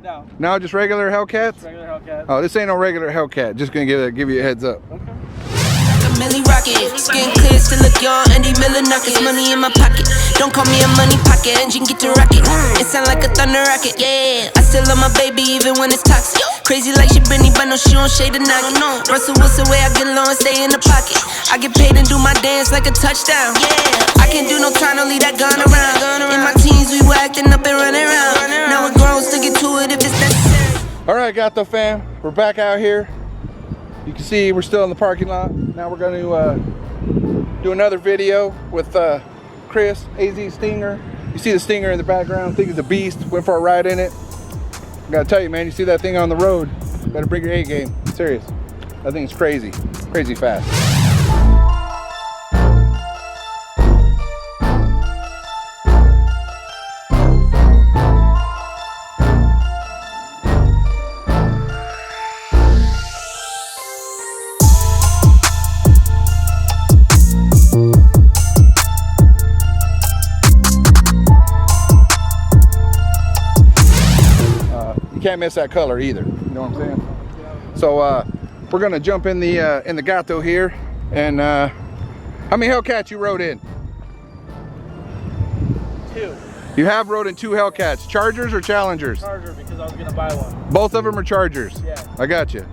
No. No, just regular Hellcats? Regular Hellcat. Oh, this ain't no regular Hellcat. Just gonna give you a heads up. Okay. Millie Rocket, skin clear, still look young, Andy Miller knockers, money in my pocket. Don't call me a money pocket, engine get to rocket. It sound like a thunder rocket, yeah. I still love my baby even when it's toxic. Crazy like she Britney, but no, she don't shade a knock. Russell Wilson way I get low and stay in the pocket. I get paid and do my dance like a touchdown, yeah. I can't do no time, don't leave that gun around. In my teens, we were acting up and running around. Now we're grown, still get to it if it's necessary. All right, Gato fam, we're back out here. You can see we're still in the parking lot. Now we're going to do another video with Chris, AZ Stinger. You see the Stinger in the background. I think it's a beast. Went for a ride in it. I gotta tell you, man, you see that thing on the road, better bring your A game. Serious. That thing's crazy, crazy fast. Can't miss that color either, you know what I'm saying? So we're gonna jump in the Gato here, and how many Hellcats you rode in? 2. You have rode in 2 Hellcats, Chargers or Challengers? Charger, because I was gonna buy one. Both of them are Chargers? Yeah. I got you.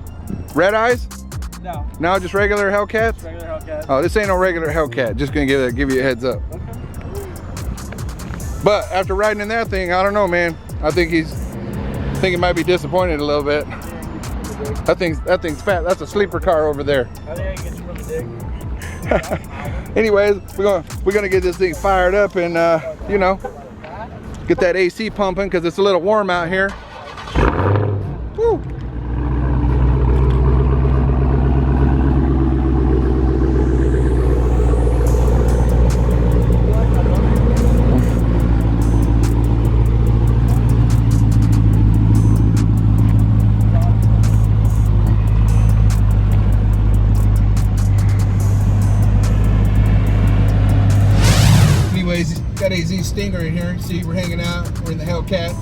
Red eyes? No. No, just regular Hellcats? Regular Hellcat. Oh, this ain't no regular Hellcat. Just gonna give you a heads up. Okay. But after riding in that thing, I don't know, man. I think he might be disappointed a little bit. That thing's fat. That's a sleeper car over there. I think I can get you from the dig. Anyways, we're gonna get this thing fired up and you know, get that AC pumping because it's a little warm out here. Woo. Got AZ Stinger in here. See, we're hanging out. We're in the Hellcat.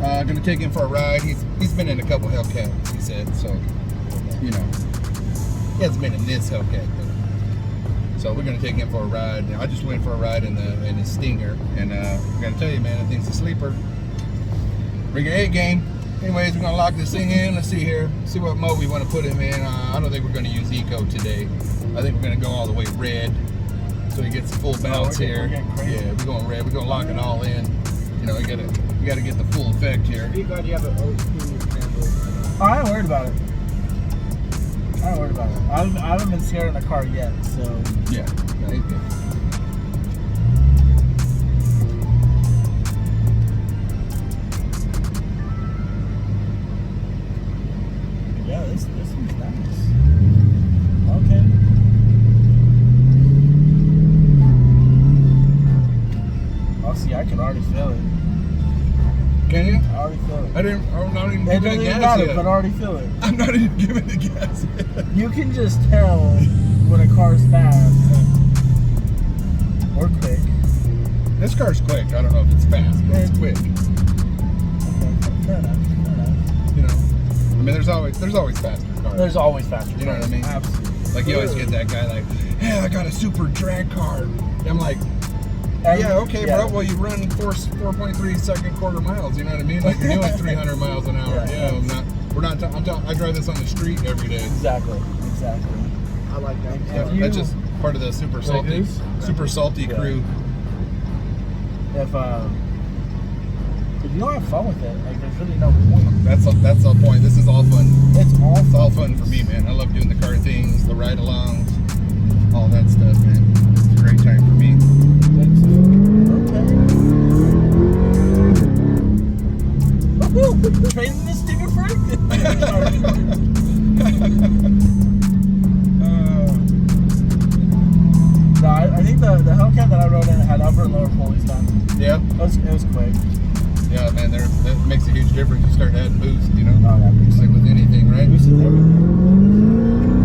Gonna take him for a ride. He's been in a couple Hellcats, he said. So, you know, he hasn't been in this Hellcat though. So we're gonna take him for a ride. I just went for a ride in his Stinger, and I'm gonna tell you, man, I think it's a sleeper. Bring your A game. Anyways, we're gonna lock this thing in. Let's see here. See what mode we want to put him in. I don't think we're gonna use Eco today. I think we're gonna go all the way red. So he gets the full bounce here. Yeah, we're going red. We're gonna lock it all in. You know, you gotta get the full effect here. Be glad you have an OP handle. Oh, I ain't worried about it. I ain't worried about it. I haven't been scared in a car yet, so yeah, no, he's good. Yeah, this one's nice. Okay. See, I can already feel it. Can you? I already feel it. I'm not even It giving doesn't it even gas matter, yet. but I already feel it. I'm not even giving it gas yet. You can just tell when a car's fast or quick. This car's quick. I don't know if it's fast, but it's quick. Okay, fair enough. You know, I mean, there's always faster cars. There's always faster cars. You know what I mean? Absolutely. Like you always get that guy like, hey, I got a super drag car. And I'm like, yeah, okay, bro. Well, you run 4.3 second quarter miles. You know what I mean? Like you're doing 300 miles an hour. Yeah, I drive this on the street every day. Exactly. I like that. So that's just part of the super salty crew. If you don't have fun with it, like there's really no point. That's the point. This is all fun. It's all fun for me, man. I love doing the car things, the ride-alongs, all that stuff, man. It's a great time for me. Okay. Trading this Stinger for it? No, I think the Hellcat that I rode in had upper and lower pulleys done. Yeah. It was quick. Yeah, man, that makes a huge difference. You start adding boost, you know? Oh, yeah, Just like with anything, right? Boost is everything.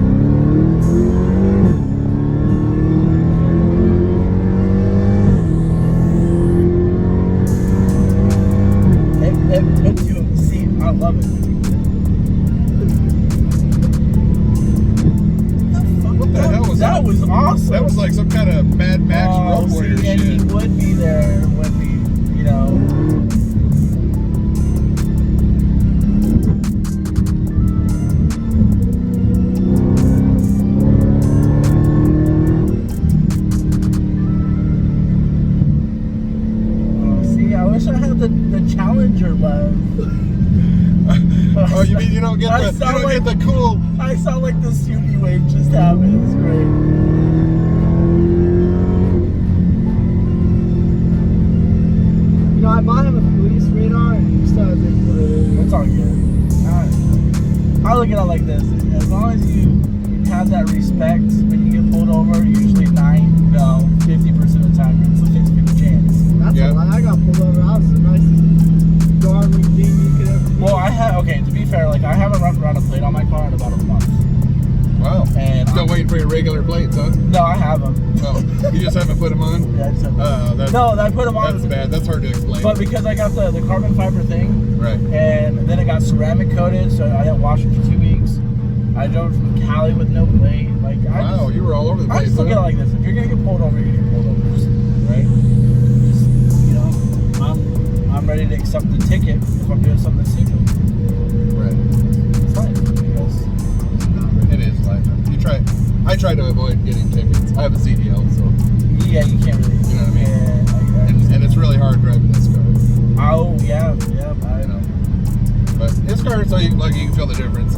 It puts you in the seat I love it. What the hell was that? That was awesome. That was like some kind of Mad Max Road Warrior and shit. he would be there when we, you know. I wish I had the Challenger love. Oh, you mean you don't get the cool? I saw like the Soupy wave just happen. It was great. You know, I might have a police radar and you still have to put it in. It's all good. I look at it like this: as long as you have that respect when you get pulled over, usually 50% of the time it's a 50-50 chance. That's a lie. I got pulled over. I was the nicest darling thing you could ever be. Well, to be fair, like I haven't run a plate on my car in about a month. Wow. And still waiting for your regular plates, huh? No, I have them. Oh, you just haven't put them on? Yeah, I just have them. No, I put them on. That's bad. That's hard to explain. But because I got the carbon fiber thing, right, and then it got ceramic coated, so I didn't wash it for 2 weeks. I drove from Cali with no plate. Like, you were all over the place. I just look at it like this: if you're gonna get pulled over, you're gonna get pulled over, right? Just, you know, I'm ready to accept the ticket if I'm doing something stupid. Right. It's fine. Because it is life. I try to avoid getting tickets. I have a CDL, so yeah, you can't really. You know what I mean? Yeah, and it's really hard driving this car. Oh yeah, I know. But this car, so you can feel the difference.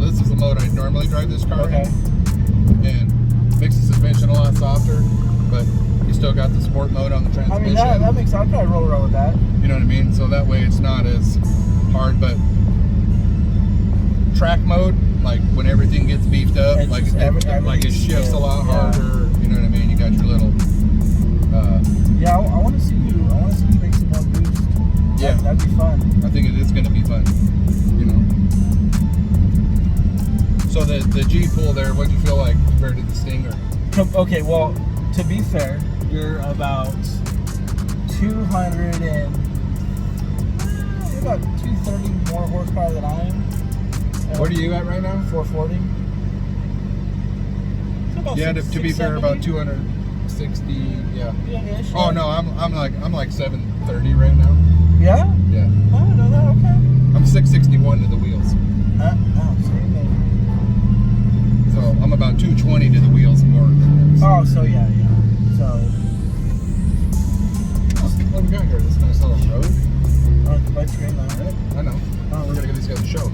This is the mode I normally drive this car in, and makes the suspension a lot softer, but you still got the sport mode on the transmission. I mean that makes sense. I'd probably roll around with that. You know what I mean? So that way it's not as hard, but track mode, like when everything gets beefed up, It's like just it shifts a lot harder. You know what I mean? You got your little. I want to see you. I want to see you make some more boost. Yeah, that'd be fun. I think it is going to be fun. You know. So the G pool there, what'd you feel like compared to the Stinger? Okay, well, to be fair, you're about 230 more horsepower than I am. What are you at right now? 440. Yeah, to be fair, about 260. Yeah. Yeah. Oh no, I'm like 730 right now. Yeah. Yeah. I don't know that. Okay. I'm 661 to the wheels. Same thing. So I'm about 220 to the wheels more than this. Oh, so yeah. So. What we got here? This nice little road. By train line, right? I know. Oh, we're gonna give these guys a show.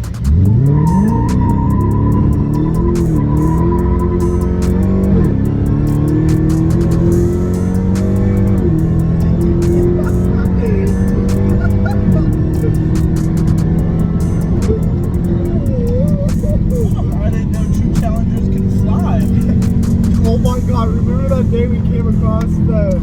I didn't know true challengers can fly. Oh my god, remember that day we came across the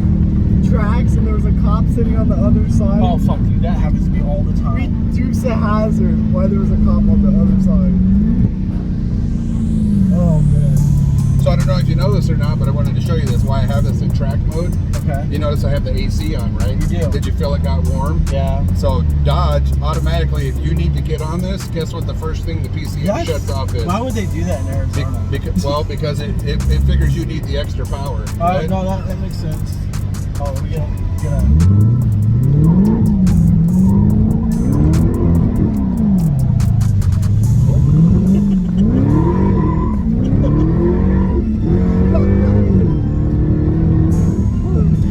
tracks and there was a cop sitting on the other side? Oh fuck you, that happens to me all the time. We dukes a hazard while there was a cop on the other side. Oh man. So I don't know if you know this or not, but I wanted to show you this, why I have this in track mode. Okay. You notice I have the AC on, right? You do. Did you feel it got warm? Yeah. So Dodge, automatically, if you need to get on this, guess what the first thing the PCM shuts off is? Why would they do that in Arizona? Because it figures you need the extra power. Right? No, that makes sense. Oh, we gonna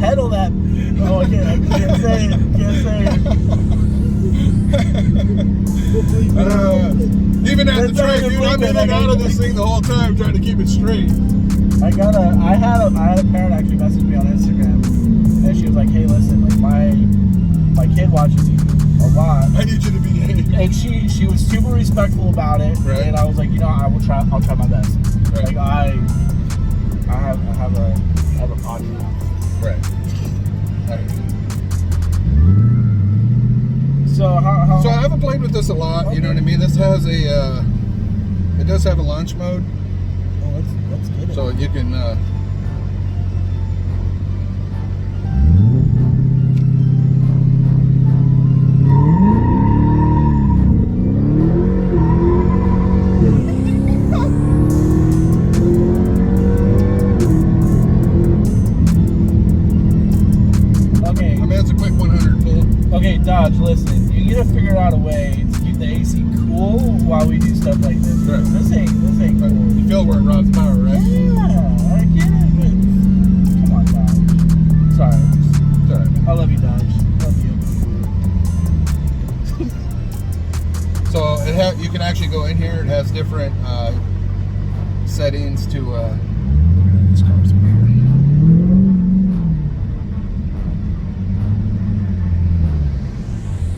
pedal that. Oh, I can't say it. Even at the That's track, not dude, even I'm in flipping, and out of this thing the whole time trying to keep it straight. I had a parent actually message me on Instagram, and she was like, "Hey, listen, like my kid watches you a lot. I need you to behave." And she was super respectful about it, right. And I was like, I'll try my best. Right. Like I have a podcast. Right. So how? So I haven't played with this a lot. Okay. You know what I mean? This has a it does have a launch mode. Oh, let's get it. So you can. figure out a way to keep the AC cool while we do stuff like this. Right. This ain't cool. You feel where it robs power, right? Yeah, I get it, but come on, Dodge. Sorry. Sorry. I love you, Dodge. Love you. So you can actually go in here. It has different settings to. This car's over here.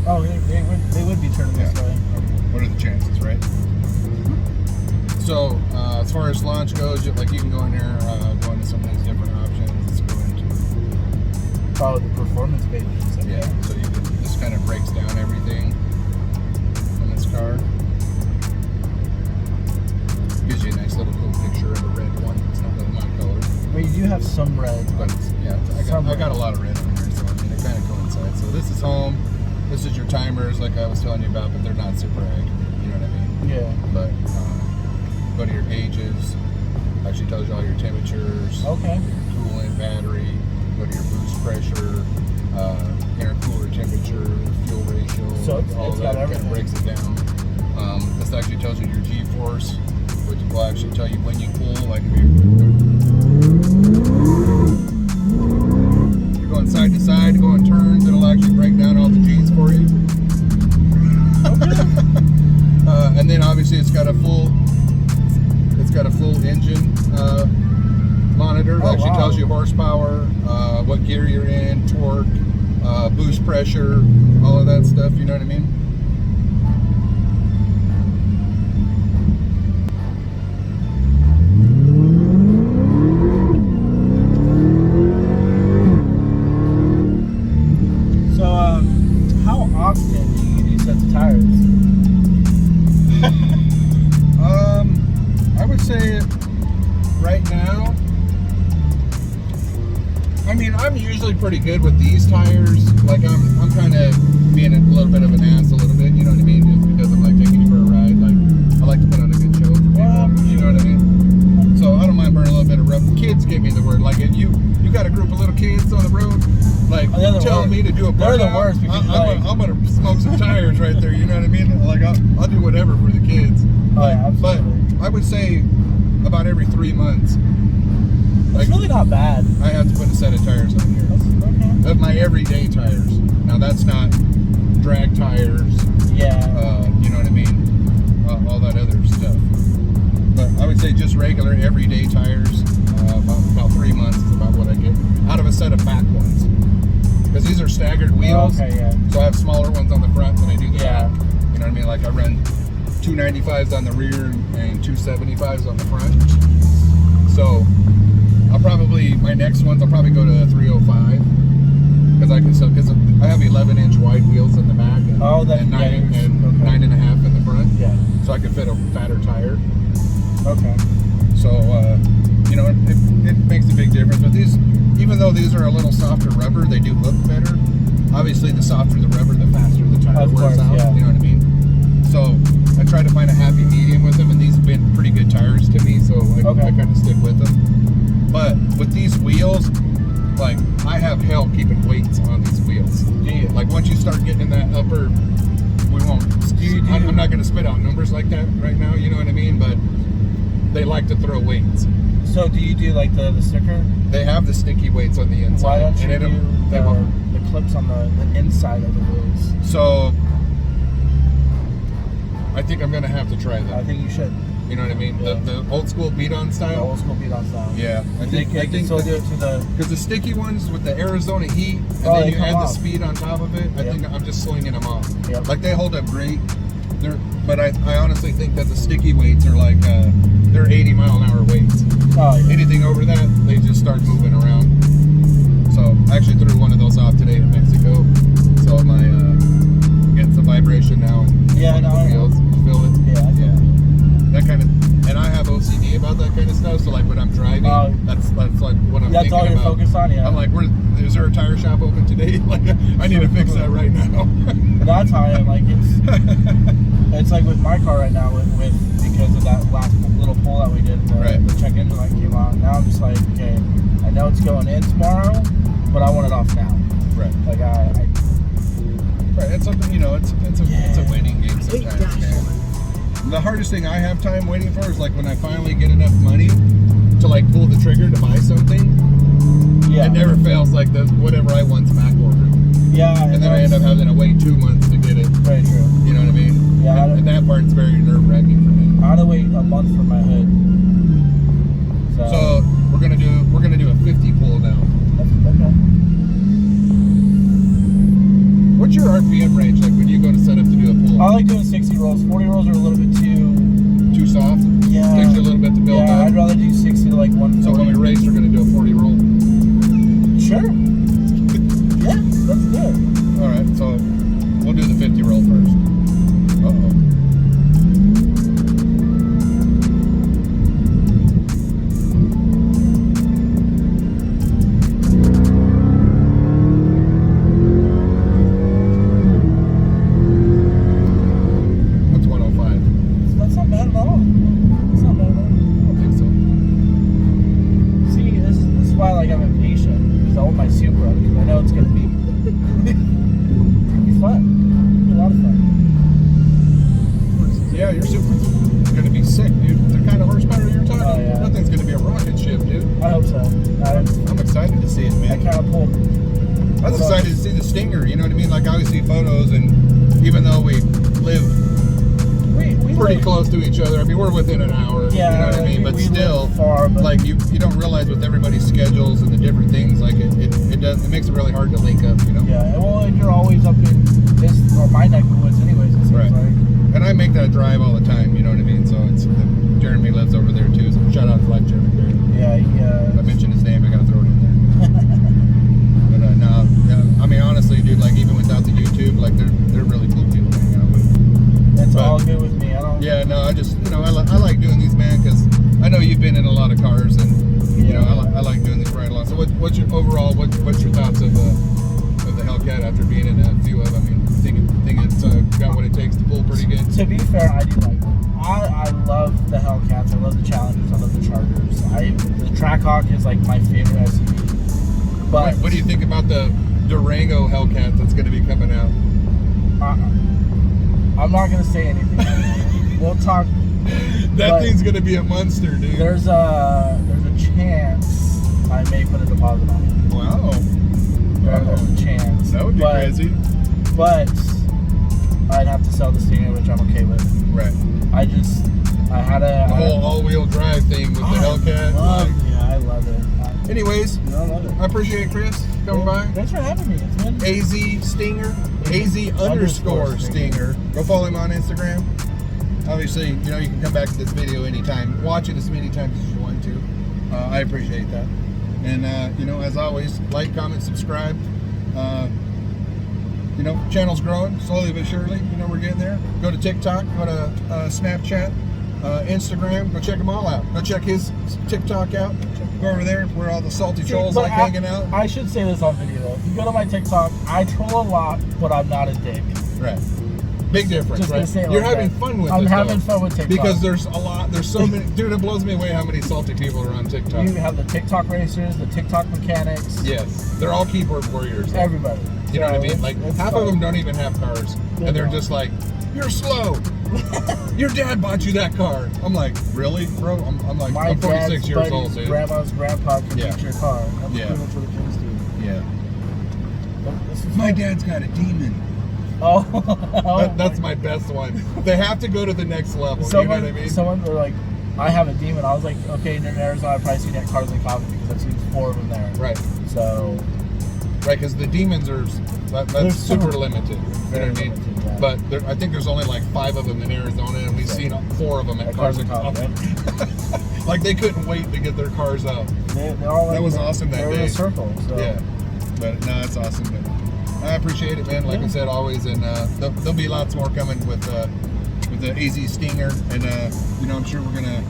Oh, they would be turning this way. What are the chances, right? So as far as launch goes, you can go in here, go into some of these different options. Let's go into. Oh, the performance pages. Okay. Yeah. So this kind of breaks down everything on this car. Gives you a nice little cool picture of a red one. It's not really my color. But you do have some red. But I got a lot of red on here, so I mean it kind of coincides. So this is home. This is your timers, like I was telling you about, but they're not super accurate. You know what I mean? Yeah. But go to your gauges. Actually tells you all your temperatures. Okay. Your coolant, battery. Go to your boost pressure, intercooler temperature, fuel ratio. So all it's that got kind of everything. breaks it down. This actually tells you your G-force, which will actually tell you when you pull, like if you're going side to side, going turns, it'll actually break down all the G's for you. And then obviously it's got a full engine monitor. It actually tells you horsepower, what gear you're in, torque, boost pressure, all of that stuff. You know what I mean? Often do you do sets of tires? I would say right now, I mean, I'm usually pretty good with these tires. Like I'm kind of being a little bit of an ass a little bit, you know what I mean? Just because I'm like taking you for a ride. Like I like to put on a good show for people, you know what I mean? So I don't mind burning a little bit of rough. Kids give me the word. Like if you got a group of little kids on the road, like telling me to do a burnout, they're the worst because I'm gonna smoke some tires right there. You know what I mean? Like I'll do whatever for the kids. Oh, yeah, but I would say about every 3 months. It's really not bad. I have to put a set of tires on here. Okay. Of my everyday tires. Now that's not drag tires. Yeah. You know what I mean? All that other stuff. But I would say just regular everyday tires. About 3 months is about what I get out of a set of back ones. Because these are staggered wheels. Okay, yeah. So I have smaller ones on the front than I do the Yeah. back. You know what I mean? Like I run 295s on the rear and 275s on the front. So my next ones I'll probably go to a 305 because I have 11-inch wide wheels in the back and, and 9.5 in the front. Yeah. So I can fit a fatter tire. Okay. So you know it makes a big difference. But these, even though these are a little softer rubber, they do look better. Obviously, the softer the rubber, the faster the tire wears out. Yeah. You know what I mean? So I try to find a happy medium with them, and these have been pretty good tires to me, so I kind of stick with them. But with these wheels, like I have hell keeping weights on these wheels. Yeah. Like once you start getting in that upper, I'm not going to spit out numbers like that right now. You know what I mean? But they like to throw weights. So do you do like the sticker? They have the sticky weights on the inside. Why don't you do the clips on the inside of the wheels? So I think I'm gonna have to try that. I think you should. You know what I mean? Yeah. The old school beat-on style. The old school beat-on style. Yeah, I think so do it to the, because the sticky ones with the Arizona heat, and then you add the speed on top of it. I think I'm just slinging them off. Yep. Like they hold up great. But I honestly think that the sticky weights are like they're 80-mile-an-hour weights. Oh, yeah. Anything over that, they just start moving around. So I actually threw one of those off today in Mexico. So my getting some vibration now. And Yeah, no, the wheels, feel it. Yeah, that kind of, and I have OCD about that kind of stuff. So like when I'm driving, that's like what I'm thinking about. That's all you're focused on, yeah. I'm like, is there a tire shop open today? Like I need to fix that right now. That's how I am. Like it's like with my car right now with because of that last little pull that we did. The check engine light came out. Now I'm just like, okay, I know it's going in tomorrow, but I want it off now. Right. Like Right, it's something, you know, it's a waiting game sometimes, man. The hardest thing I have time waiting for is like when I finally get enough money to like pull the trigger to buy something. Yeah. It never fails like the whatever I once back ordered. Yeah. And then I end up having to wait 2 months to get it. Very true. You know what I mean? Yeah. And that part's very nerve-wracking for me. I had to wait a month for my hood. So we're gonna do a 50 pull now. Okay. What's your RPM range like when you go to set up to do a pull? I like doing 60 rolls. 40 rolls are a little bit too soft? Yeah. Takes you a little bit to build Yeah, up. I'd rather do 60 to like 140. So when we race, we're gonna do a 40 roll. Sure. Yeah, let's do it. All right, so we'll do the 50 roll first. Uh-oh. That's 105. That's not bad at all. It's not bad at all. I don't think so. See, this is why like I'm impatient because I want my Supra because I know it's gonna be fun. It'll be a lot of fun. Yeah, your Supra's gonna be sick, dude. The kind of horsepower you're talking, Oh, yeah. nothing's gonna be a rocket ship, dude. I hope so. I'm excited to see it, I man. kind of pulled. I was excited to see the Stinger, you know what I mean? Like I always see photos, and even though we live We pretty live- close to each other, I mean we're within an hour, Yeah, you know what I mean? But we still, live far, but like you don't realize with everybody's schedules and the different things, like it makes it really hard to link up, you know? yeah. Well, and you're always up in this or my neck of the woods, anyways. It seems Right. like. And I make that drive all the time, you know what I mean? So it's Jeremy lives over there too, so shout out to like Jeremy there. Yeah, I mentioned his name, I gotta throw it in there. But no, yeah, I mean honestly, dude, like even without the YouTube, like they're really cool people to hang out with. It's But- all good with me. I don't. Yeah, no, I just I like doing these, man, because I know you've been in a lot of cars, and you know I like doing these ride along. So what's your overall what's your thoughts of the Hellcat after being in a few of them? I mean, think it's got what it takes to pull pretty good. To be fair, I do like them. I love the Hellcats. I love the Challengers. I love the Chargers. The Trackhawk is like my favorite SUV. But What do you think about the Durango Hellcat that's going to be coming out? I'm not gonna say anything. We'll talk. That But thing's going to be a monster, dude. There's a chance I may put a deposit on it. Wow. There's a chance. That would be crazy. But I'd have to sell the Stinger, which I'm okay with. Right. I had a The whole all-wheel drive thing with the Hellcat. Yeah, I love it. Anyways, I love it. I appreciate it, Chris, coming by. Thanks for having me. It's been AZ Stinger, AZ_Stinger. Go follow him on Instagram. Obviously, you know, you can come back to this video anytime. Watch it as many times as you want to. I appreciate that. And, you know, as always, like, comment, subscribe. You know, channel's growing slowly but surely. You know, we're getting there. Go to TikTok, go to Snapchat, Instagram. Go check them all out. Go check his TikTok out. Go over there where all the salty trolls But like hanging out. I should say this on video though. If you go to my TikTok, I troll a lot, but I'm not a dick. Right. Big difference, Just gonna right? say it You're like having that. fun with it. I'm having though. fun with TikTok. Because there's so many, dude, it blows me away how many salty people are on TikTok. You have the TikTok racers, the TikTok mechanics. Yes, they're all keyboard warriors. though. Everybody. You know what I mean? So Like it's half fun. of them don't even have cars, They and they're don't. just like, "You're slow. Your dad bought you that car." I'm like, "Really, bro?" I'm like, My I'm 46 dad's years buddy's old, dude. grandma's grandpa can Yeah. fix your car. That's Yeah. pretty much what the kids do. Yeah. But this is My fun. dad's got a demon. Oh, That's my best one. They have to go to the next level. You know what I mean? Someone were like, I have a demon. I was like, okay, in Arizona, I've probably seen that Cars and Coffee because I've seen 4 of them there. Right. So, Right, because the demons are They're that's super super- limited. You know very what I mean? limited, yeah. But I think there's only like 5 of them in Arizona, and we've seen 4 of them at Cars and Coffee. Like they couldn't wait to get their cars out. They're all like, That was awesome that they're day. in a circle. So. Yeah, but no, it's awesome. But I appreciate it, man. Like I said, always, and there'll be lots more coming with the AZ Stinger, and you know, I'm sure we're gonna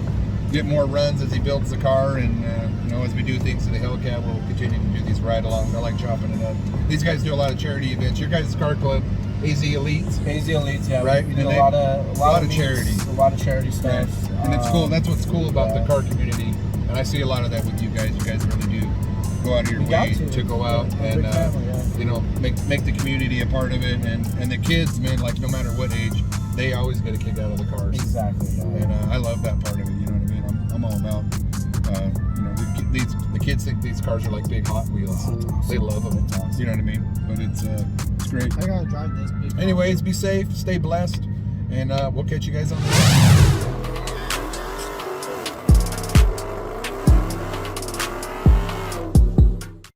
get more runs as he builds the car, and you know, as we do things to the Hellcat, we'll continue to do these ride-alongs. I like chopping it up. These guys do a lot of charity events. Your guys' car club, AZ Elites. AZ Elites, yeah. Right, We did and a lot of meets, charity. A lot of charity stuff. And it's cool. That's what's cool about the car community. And I see a lot of that with you guys. You guys really do go out of your You got way to. to go out Yeah, and big family, yeah. you know, make the community a part of it, and the kids, man, like no matter what age, they always get a kick out of the cars. Exactly. Yeah. And I love that part of it. You know what I mean? I'm all about. You know, the kids think these cars are like big Hot Wheels. Oh, that's awesome. They love them. That's awesome. You know what I mean? But it's great. I gotta drive this big. Anyways, be safe, stay blessed, and we'll catch you guys on the